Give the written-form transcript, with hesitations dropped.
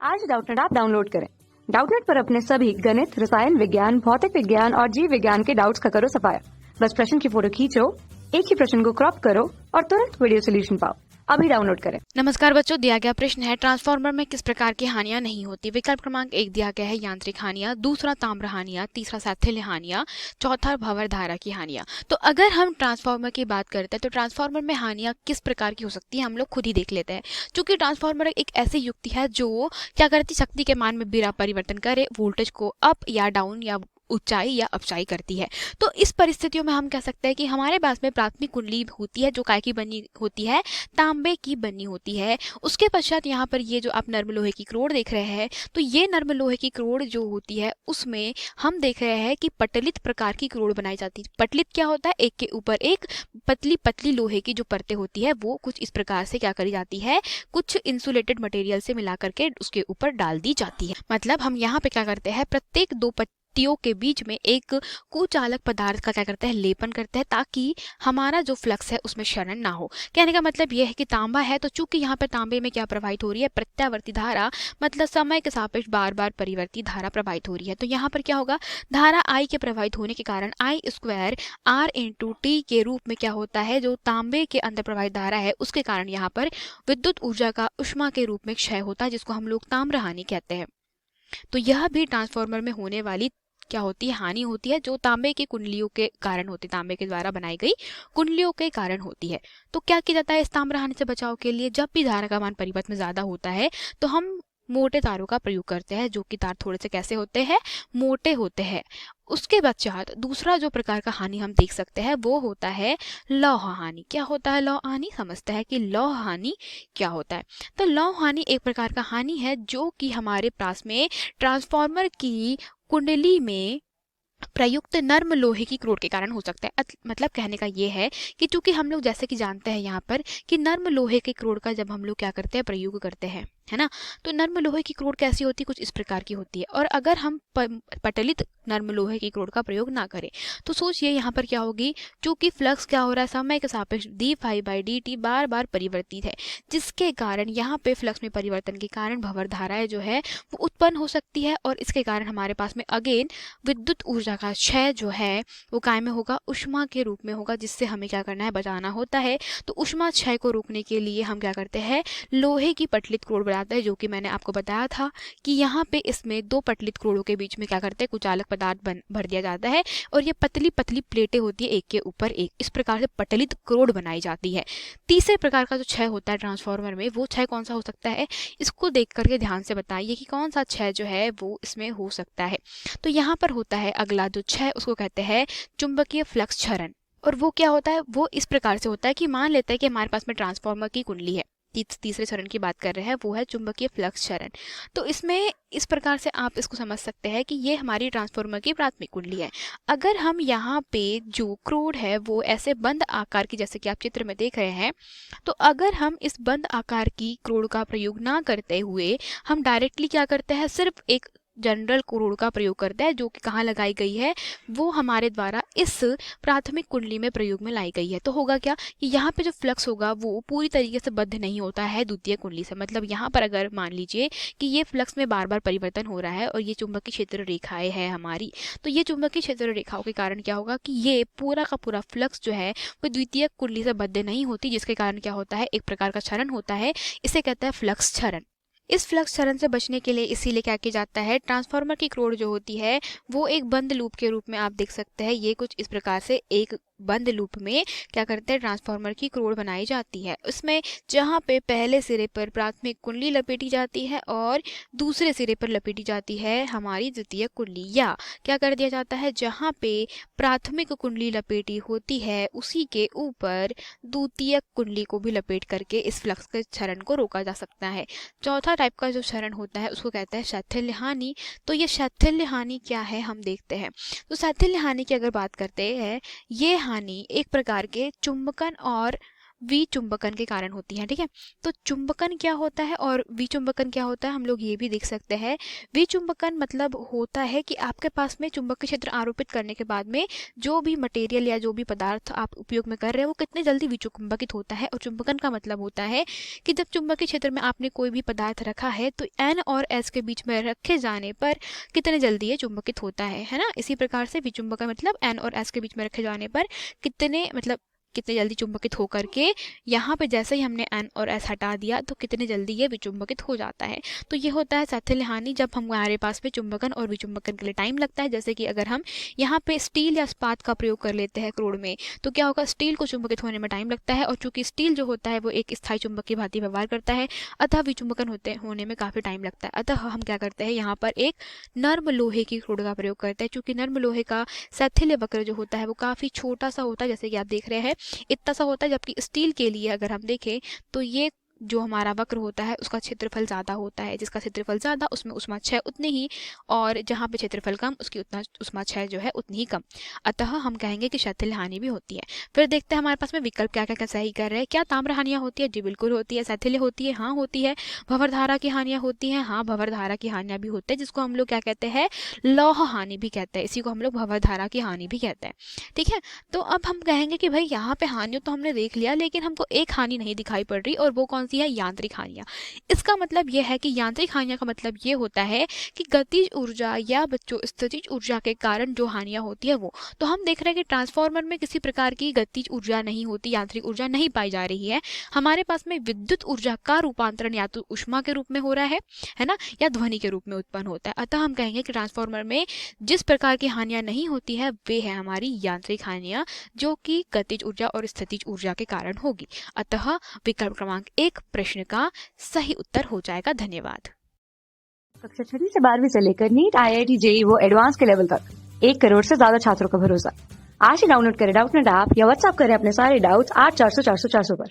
आज Doubtnut app download करें। Doubtnut पर अपने सभी गणित, रसायन विज्ञान, भौतिक विज्ञान और जीव विज्ञान के डाउट्स का करो सफाया। बस प्रश्न की फोटो खींचो, एक ही प्रश्न को क्रॉप करो और तुरंत वीडियो सोल्यूशन पाओ। अभी डाउनलोड करें। नमस्कार बच्चों, दिया गया प्रश्न है ट्रांसफार्मर में किस प्रकार की हानियां नहीं होती। विकल्प क्रमांक 1 दिया गया है यांत्रिक हानियां, दूसरा ताम्र हानियां, तीसरा सैथिल्य हानियां, चौथा भंवर धारा की हानियां। तो अगर हम ट्रांसफार्मर की बात करते हैं तो ट्रांसफार्मर में हानियां किस प्रकार की हो सकती है हम लोग खुद ही देख लेते हैं। क्योंकि ट्रांसफार्मर एक ऐसी युक्ति है जो क्या करती, शक्ति के मान में बिना परिवर्तन करे वोल्टेज को अप या डाउन या ऊंचाई या अपचाई करती है। तो इस परिस्थितियों में हम कह सकते हैं कि हमारे पास में प्राथमिक कुंडली होती है जो काय की बनी होती है, तांबे की बनी होती है। उसके पश्चात यहाँ पर ये जो आप नर्म लोहे की क्रोड देख रहे हैं, तो ये नर्म लोहे की क्रोड जो होती है उसमें हम देख रहे हैं कि पटलित प्रकार की क्रोड बनाई जाती है। पटलित क्या होता है, एक के ऊपर एक पतली पतली लोहे की जो परतें होती है वो कुछ इस प्रकार से क्या करी जाती है, कुछ इंसुलेटेड मटेरियल से मिला करके उसके ऊपर डाल दी जाती है। मतलब हम यहाँ पे क्या करते हैं, प्रत्येक दो पट्टियों के बीच में एक कुचालक पदार्थ का क्या करते हैं, लेपन करते हैं, ताकि हमारा जो फ्लक्स है उसमें क्षरण ना हो। कहने का मतलब यह है कि तांबा है तो चूंकि यहाँ पे तांबे में क्या प्रवाहित हो रही है, प्रत्यावर्ती धारा, मतलब समय के सापेक्ष बार बार परिवर्ती धारा प्रवाहित हो रही है। तो यहाँ पर क्या होगा, धारा आई के प्रवाहित होने के कारण आई स्क्वायर आर इंटू टी के रूप में क्या होता है, जो तांबे के अंदर प्रवाहित धारा है उसके कारण यहाँ पर विद्युत ऊर्जा का ऊष्मा के रूप में क्षय होता है, जिसको हम लोग ताम्र हानि कहते हैं। तो यह भी ट्रांसफार्मर में होने वाली क्या होती है, हानि होती है, जो तांबे की कुंडलियों के कारण होती है, तांबे के द्वारा बनाई गई कुंडलियों के कारण होती है। तो क्या किया जाता है इस ताम्र हानि से बचाव के लिए, जब भी धारा का मान परिपथ में ज्यादा होता है तो हम मोटे तारों का प्रयोग करते हैं, जो कि तार थोड़े से कैसे होते हैं, मोटे होते हैं। उसके पश्चात दूसरा जो प्रकार का हानि हम देख सकते हैं वो होता है लौह हानि। क्या होता है लौह हानि, समझते हैं कि लौह हानि क्या होता है। तो लौह हानि एक प्रकार का हानि है जो कि हमारे पास में ट्रांसफार्मर की कुंडली में प्रयुक्त नर्म लोहे की क्रोड के कारण हो सकता है। मतलब कहने का ये है कि चूंकि हम लोग जैसे कि जानते हैं यहाँ पर कि नर्म लोहे के क्रोड का जब हम लोग क्या करते हैं, प्रयोग करते हैं, है ना, तो नर्म लोहे की क्रोड कैसी होती है, कुछ इस प्रकार की होती है। और अगर हम पटलित नर्म लोहे की क्रोड का प्रयोग ना करें तो सोचिए यहाँ पर क्या होगी, चूंकि फ्लक्स क्या हो रहा है, समय के सापेक्ष d phi by d t बार बार परिवर्तित है, जिसके कारण यहाँ पे फ्लक्स में परिवर्तन के कारण भंवर धाराएं जो है वो उत्पन्न हो सकती है। और इसके कारण हमारे पास में अगेन विद्युत ऊर्जा का क्षय जो है वो काय में होगा, ऊष्मा के रूप में होगा, जिससे हमें क्या करना है, बचाना होता है। तो ऊष्मा क्षय को रोकने के लिए हम क्या करते हैं, लोहे की पटलित क्रोड बनाते हैं, जो कि मैंने आपको बताया था कि यहाँ पे इसमें दो पटलित क्रोडों के बीच में क्या करते हैं, कुचालक पदार्थ भर दिया जाता है और ये पतली पतली प्लेटें होती है एक के ऊपर एक, इस प्रकार से पटलित क्रोड बनाई जाती है। तीसरे प्रकार का जो क्षय होता है ट्रांसफार्मर में, वो क्षय कौन सा हो सकता है, इसको देख करके ध्यान से बताइए कि कौन सा क्षय जो है वो इसमें हो सकता है। तो यहाँ पर होता है अगला जो क्षय, उसको कहते हैं चुंबकीय फ्लक्स क्षरण। और वो क्या होता है, वो इस प्रकार से होता है कि मान लेते हैं कि हमारे पास में ट्रांसफार्मर की कुंडली है, तीसरे चरण की बात कर रहे हैं, वो है चुंबकीय फ्लक्स क्षरण। तो इसमें इस प्रकार से आप इसको समझ सकते हैं कि ये हमारी ट्रांसफार्मर की प्राथमिक कुंडली है। अगर हम यहाँ पे जो क्रोड है वो ऐसे बंद आकार की, जैसे कि आप चित्र में देख रहे हैं, तो अगर हम इस बंद आकार की क्रोड का प्रयोग ना करते हुए हम डायरेक्टली क्या करते हैं, सिर्फ एक जनरल क्रोड का प्रयोग करता है, जो कि कहाँ लगाई गई है, वो हमारे द्वारा इस प्राथमिक कुंडली में प्रयोग में लाई गई है। तो होगा क्या कि यहाँ पे जो फ्लक्स होगा वो पूरी तरीके से बद्ध नहीं होता है द्वितीय कुंडली से। मतलब यहाँ पर अगर मान लीजिए कि ये फ्लक्स में बार बार परिवर्तन हो रहा है और ये चुंबकीय क्षेत्र रेखाएं हैं हमारी, तो ये चुंबकीय क्षेत्र रेखाओं के कारण क्या होगा कि ये पूरा का पूरा फ्लक्स जो है वो द्वितीय कुंडली से बद्ध नहीं होती, जिसके कारण क्या होता है, एक प्रकार का क्षरण होता है, इसे कहता है फ्लक्स क्षरण। इस फ्लक्स क्षरण से बचने के लिए इसीलिए क्या किया जाता है, ट्रांसफार्मर की क्रोड जो होती है वो एक बंद लूप के रूप में आप देख सकते हैं, ये कुछ इस प्रकार से एक बंद लूप में क्या करते हैं, ट्रांसफार्मर की क्रोड बनाई जाती है। उसमें जहाँ पे पहले सिरे पर प्राथमिक कुंडली लपेटी जाती है और दूसरे सिरे पर लपेटी जाती है हमारी द्वितीय कुंडली, या क्या कर दिया जाता है, जहाँ पे प्राथमिक कुंडली लपेटी होती है उसी के ऊपर द्वितीय कुंडली को भी लपेट करके इस फ्लक्स के क्षरण को रोका जा सकता है। चौथा टाइप का जो क्षरण होता है उसको कहते हैं शैथिल्य हानि। तो ये शैथिल्य हानि क्या है हम देखते हैं। तो शैथिल्य हानि की अगर बात करते हैं, ये हानि एक प्रकार के चुंबकन और विचुंबकन के कारण होती हैं। ठीक है, तो चुंबकन क्या होता है और विचुंबकन क्या होता है हम लोग ये भी देख सकते हैं। विचुंबकन मतलब होता है कि आपके पास में चुंबकीय क्षेत्र आरोपित करने के बाद में जो भी मटेरियल या जो भी पदार्थ आप उपयोग में कर रहे हैं वो कितने जल्दी विचुंबकित होता है। और चुंबकन का मतलब होता है कि जब चुंबकीय क्षेत्र में आपने कोई भी पदार्थ रखा है तो एन और एस के बीच में रखे जाने पर कितने जल्दी ये चुंबकित होता है ना। इसी प्रकार से विचुंबकन मतलब एन और एस के बीच में रखे जाने पर कितने जल्दी चुंबकित होकर के यहाँ पे जैसे ही हमने एन और एस हटा दिया तो कितने जल्दी ये विचुंबकित हो जाता है। तो ये होता है साथिल्य हानि जब हमारे पास में चुंबकन और विचुंबकन के लिए टाइम लगता है। जैसे कि अगर हम यहाँ पे स्टील या इस्पात का प्रयोग कर लेते हैं क्रोड़ में तो क्या होगा, स्टील को चुंबकित होने में टाइम लगता है और चूंकि स्टील जो होता है वो एक स्थायी चुंबक की भांति व्यवहार करता है, अतः विचुंबकन होने में काफ़ी टाइम लगता है। अतः हम क्या करते हैं, यहाँ पर एक नर्म लोहे की क्रोड़ का प्रयोग करते हैं। चूंकि नर्म लोहे का साथिल्य वक्र जो होता है वो काफ़ी छोटा सा होता है, जैसे कि आप देख रहे हैं इतना सा होता है, जबकि स्टील के लिए अगर हम देखें तो ये जो हमारा वक्र होता है उसका क्षेत्रफल ज़्यादा होता है। जिसका क्षेत्रफल ज़्यादा उसमें उष्मा क्षय उतनी ही, और जहाँ पे क्षेत्रफल कम उसकी उतना उष्मा क्षय जो है उतनी ही कम। अतः हम कहेंगे कि साथिल्य हानि भी होती है। फिर देखते हैं हमारे पास में विकल्प क्या क्या सही कर रहे हैं। क्या ताम्र हानियाँ होती है? जी बिल्कुल होती है। साथिल्य होती है? हाँ होती है। भंवर धारा की हानियाँ होती हैं? हाँ भंवर धारा की हानियाँ भी होती है, जिसको हम लोग क्या कहते हैं, लौह हानि भी कहते हैं। इसी को हम लोग भंवर धारा की हानि भी कहते हैं। ठीक है, तो अब हम कहेंगे कि भाई यहाँ पे हानियों तो हमने देख लिया, लेकिन हमको एक हानि नहीं दिखाई पड़ रही, और वो कौन सी है? यांत्रिक हानियाँ। इसका मतलब यह है कि यांत्रिक हानियाँ का मतलब ये होता है कि गतिज ऊर्जा या बच्चों स्थितिज ऊर्जा के कारण जो हानियाँ होती है वो। तो हम देख रहे हैं कि ट्रांसफार्मर में किसी प्रकार की गतिज ऊर्जा नहीं होती, यांत्रिक ऊर्जा नहीं पाई जा रही है। हमारे पास में विद्युत ऊर्जा का रूपांतरण या तो ऊष्मा के रूप में हो रहा है ना, या ध्वनि के रूप में उत्पन्न होता है। अतः हम कहेंगे कि ट्रांसफार्मर में जिस प्रकार की हानियाँ नहीं होती है वे है हमारी यांत्रिक हानियाँ, जो कि गतिज ऊर्जा और स्थितिज ऊर्जा के कारण होगी। अतः विकल्प क्रमांक 1 प्रश्न का सही उत्तर हो जाएगा। धन्यवाद। कक्षा 6वीं से 12वीं से लेकर नीट, IIT, JEE वो एडवांस के लेवल तक 1 करोड़ से ज्यादा छात्रों का भरोसा। आज ही डाउनलोड करें डाउटनेट ऐप या व्हाट्सएप करें अपने सारे डाउट्स 8400 400 400 पर।